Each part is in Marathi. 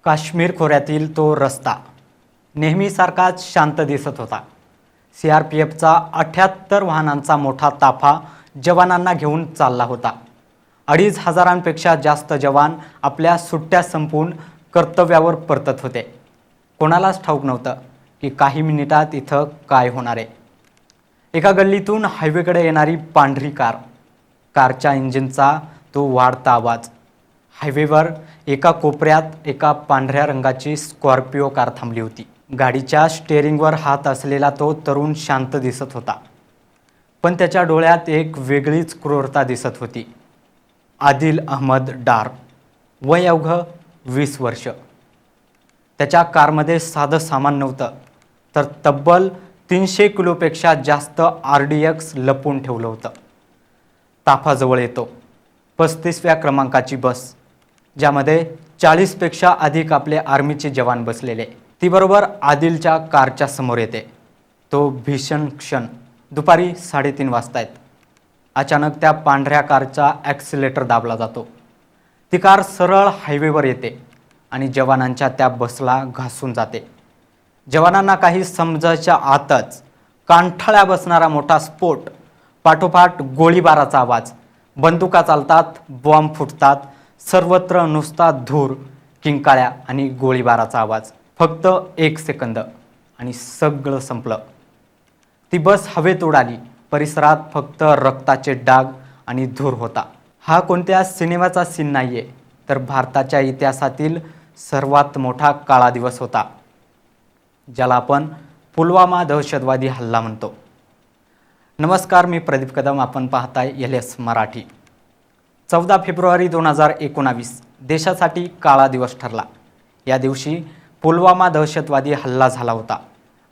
काश्मीर खोऱ्यातील तो रस्ता नेहमीसारखाच शांत दिसत होता. CRPFचा 78 वाहनांचा मोठा ताफा जवानांना घेऊन चालला होता. 2500पेक्षा जास्त जवान आपल्या सुट्ट्या संपवून कर्तव्यावर परतत होते. कोणालाच ठाऊक नव्हतं की काही मिनिटात इथं काय होणार आहे. एका गल्लीतून हायवेकडे येणारी पांढरी कारच्या इंजिनचा तो वाढता आवाज. हायवेवर एका कोपऱ्यात एका पांढऱ्या रंगाची स्कॉर्पिओ कार थांबली होती. गाडीच्या स्टेअरिंगवर हात असलेला तो तरुण शांत दिसत होता, पण त्याच्या डोळ्यात एक वेगळीच क्रूरता दिसत होती. आदिल अहमद डार, वय अवघं 20 वर्ष. त्याच्या कारमध्ये साधं सामान नव्हतं, तर तब्बल 300 किलोपेक्षा जास्त RDX लपवून ठेवलं होतं. ताफाजवळ येतो. 35व्या क्रमांकाची बस, ज्यामध्ये 40पेक्षा अधिक आपले आर्मीचे जवान बसलेले. ती बरोबर आदिलच्या कारच्या समोर येते. तो भीषण क्षण. दुपारी 3:30 वाजता आहेत. अचानक त्या पांढऱ्या कारचा ॲक्सिलेटर दाबला जातो. ती कार सरळ हायवेवर येते आणि जवानांच्या त्या बसला घासून जाते. जवानांना काही समजायच्या आतच कानठळ्या बसणारा मोठा स्फोट, पाठोपाठ गोळीबाराचा आवाज. बंदुका चालतात, बॉम्ब फुटतात, सर्वत्र नुसता धूर, किंकाळ्या आणि गोळीबाराचा आवाज. फक्त 1 सेकंद आणि सगळं संपलं. ती बस हवेत उडाली. परिसरात फक्त रक्ताचे डाग आणि धूर होता. हा कोणत्या सिनेमाचा सीन नाहीये, तर भारताच्या इतिहासातील सर्वात मोठा काळा दिवस होता, ज्याला आपण पुलवामा दहशतवादी हल्ला म्हणतो. नमस्कार, मी प्रदीप कदम. आपण पाहताय LS मराठी. 14 फेब्रुवारी 2019 देशासाठी काळा दिवस ठरला. या दिवशी पुलवामा दहशतवादी हल्ला झाला होता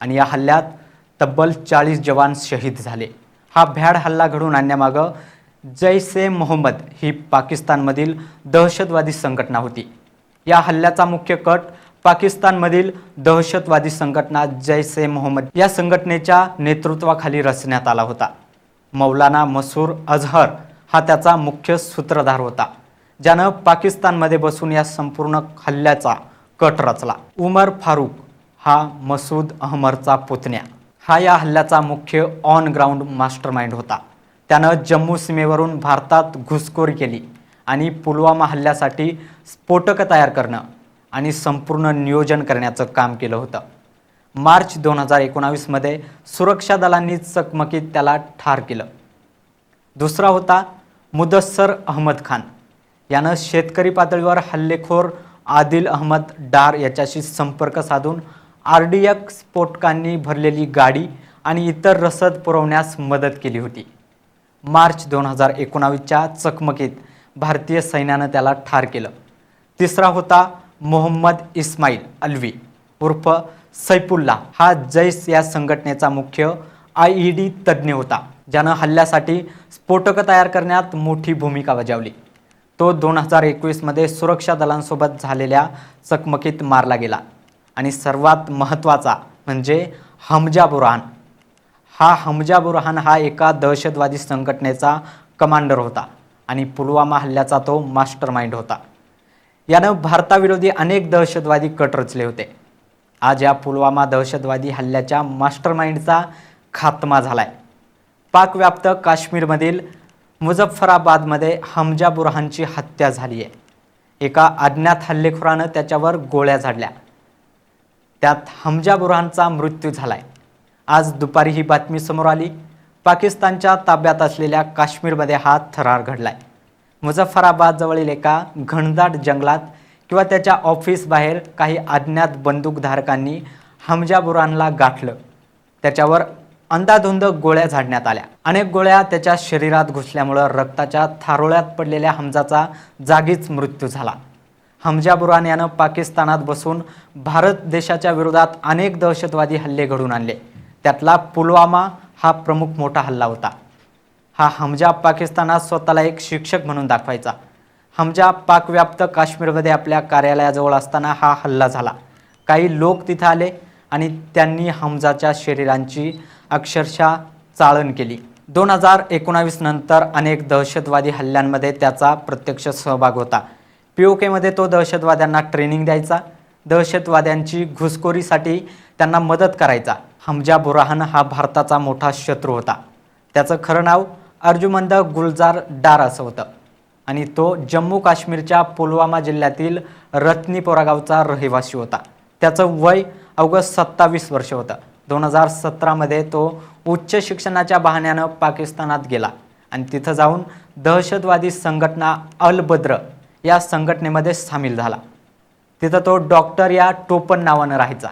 आणि या हल्ल्यात तब्बल 40 जवान शहीद झाले. हा भ्याड हल्ला घडवून आणण्यामागं जैश-ए-मोहम्मद ही पाकिस्तानमधील दहशतवादी संघटना होती. या हल्ल्याचा मुख्य कट पाकिस्तानमधील दहशतवादी संघटना जैश-ए-मोहम्मद या संघटनेच्या नेतृत्वाखाली रचण्यात आला होता. मौलाना मसूद अझहर हा त्याचा मुख्य सूत्रधार होता, ज्यानं पाकिस्तानमध्ये बसून या संपूर्ण हल्ल्याचा कट रचला. उमर फारूक हा मसूद अहमरचा पुतण्या. हा या हल्ल्याचा मुख्य ऑन ग्राउंड मास्टरमाइंड होता. त्यानं जम्मू सीमेवरून भारतात घुसखोरी केली आणि पुलवामा हल्ल्यासाठी स्फोटक तयार करणं आणि संपूर्ण नियोजन करण्याचं काम केलं होतं. मार्च 2019 मध्ये सुरक्षा दलांनी चकमकीत त्याला ठार केलं. दुसरा होता मुदस्सर अहमद खान. यानं शेतकरी पातळीवर हल्लेखोर आदिल अहमद डार याच्याशी संपर्क साधून RDX स्फोटकांनी भरलेली गाडी आणि इतर रसद पुरवण्यास मदत केली होती. मार्च 2019च्या चकमकीत भारतीय सैन्यानं त्याला ठार केलं. तिसरा होता मोहम्मद इस्माईल अल्वी उर्फ सैफुल्ला. हा जैश या संघटनेचा मुख्य IED तज्ज्ञ होता, ज्यानं हल्ल्यासाठी स्फोटक तयार करण्यात मोठी भूमिका बजावली. तो 2021 मध्ये सुरक्षा दलांसोबत झालेल्या चकमकीत मारला गेला. आणि सर्वात महत्त्वाचा म्हणजे हमजा बुरहान. हमजा बुरहान हा एका दहशतवादी संघटनेचा कमांडर होता आणि पुलवामा हल्ल्याचा तो मास्टरमाइंड होता. यानं भारताविरोधी अनेक दहशतवादी कट रचले होते. आज या पुलवामा दहशतवादी हल्ल्याच्या मास्टरमाइंडचा खात्मा झालाय. पाकव्याप्त काश्मीरमधील मुझफ्फराबादमध्ये हमजा बुरहानची हत्या झाली आहे. एका अज्ञात हल्लेखोरानं त्याच्यावर गोळ्या झाडल्या. त्यात हमजा बुरहानचा मृत्यू झालाय. आज दुपारी ही बातमी समोर आली. पाकिस्तानच्या ताब्यात असलेल्या काश्मीरमध्ये हा थरार घडलाय. मुझफ्फराबाद जवळील एका घनदाट जंगलात किंवा त्याच्या ऑफिस बाहेर काही अज्ञात बंदूकधारकांनी हमजा बुरहानला गाठलं. त्याच्यावर अंधाधुंद गोळ्या झाडण्यात आल्या. अनेक गोळ्या त्याच्या शरीरात घुसल्यामुळं रक्ताच्या थारोळ्यात पडलेल्या हमजाचा जागीच मृत्यू झाला. हमजा बुरहान यानं पाकिस्तानात बसून भारत देशाच्या विरोधात अनेक दहशतवादी हल्ले घडवून आणले. त्यातला पुलवामा हा प्रमुख मोठा हल्ला होता. हमजा पाकिस्तानात स्वतःला एक शिक्षक म्हणून दाखवायचा. हमजा पाकव्याप्त काश्मीरमध्ये आपल्या कार्यालयाजवळ असताना हा हल्ला झाला. काही लोक तिथं आले आणि त्यांनी हमजाच्या शरीरांची अक्षरशः चाळण केली. 2019 नंतर अनेक दहशतवादी हल्ल्यांमध्ये त्याचा प्रत्यक्ष सहभाग होता. POK मध्ये तो दहशतवाद्यांना ट्रेनिंग द्यायचा दहशतवाद्यांची घुसखोरीसाठी त्यांना मदत करायचा। हमजा बुरहान हा भारताचा मोठा शत्रू होता। त्याचं खरं नाव अर्जुमंद गुलजार डार असं होतं आणि तो जम्मू काश्मीरच्या पुलवामा जिल्ह्यातील रत्नीपोरा गावचा रहिवासी होता। त्याचं वय अवघं 27 वर्ष होतं। 2017 मध्ये तो उच्च शिक्षणाच्या बहाण्यानं पाकिस्तानात गेला आणि तिथं जाऊन दहशतवादी संघटना अल बद्र या संघटनेमध्ये सामील झाला। तिथं तो डॉक्टर या टोपण नावानं राहायचा।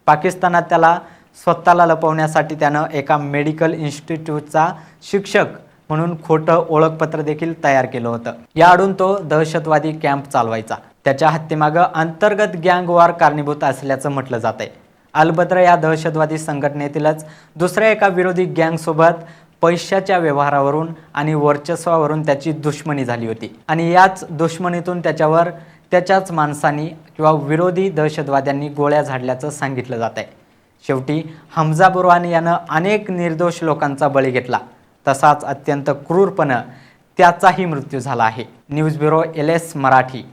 पाकिस्तानात त्याला स्वतःला लपवण्यासाठी त्यानं एका मेडिकल इन्स्टिट्यूटचा शिक्षक म्हणून खोटं ओळखपत्र देखील तयार केलं होतं। याआडून तो दहशतवादी कॅम्प चालवायचा। त्याच्या हत्येमागं अंतर्गत गँग वॉर कारणीभूत असल्याचं म्हटलं जातंय। अल बद्र या दहशतवादी संघटनेतीलच दुसऱ्या एका विरोधी गँगसोबत पैशाच्या व्यवहारावरून आणि वर्चस्वावरून त्याची दुश्मनी झाली होती आणि याच दुश्मनीतून त्याच्यावर त्याच्याच माणसांनी किंवा विरोधी दहशतवाद्यांनी गोळ्या झाडल्याचं सांगितलं जात आहे। शेवटी हमजा बुरहान यानं अनेक निर्दोष लोकांचा बळी घेतला, तसाच अत्यंत क्रूरपणे त्याचाही मृत्यू झाला आहे। News bureau LS Marathi.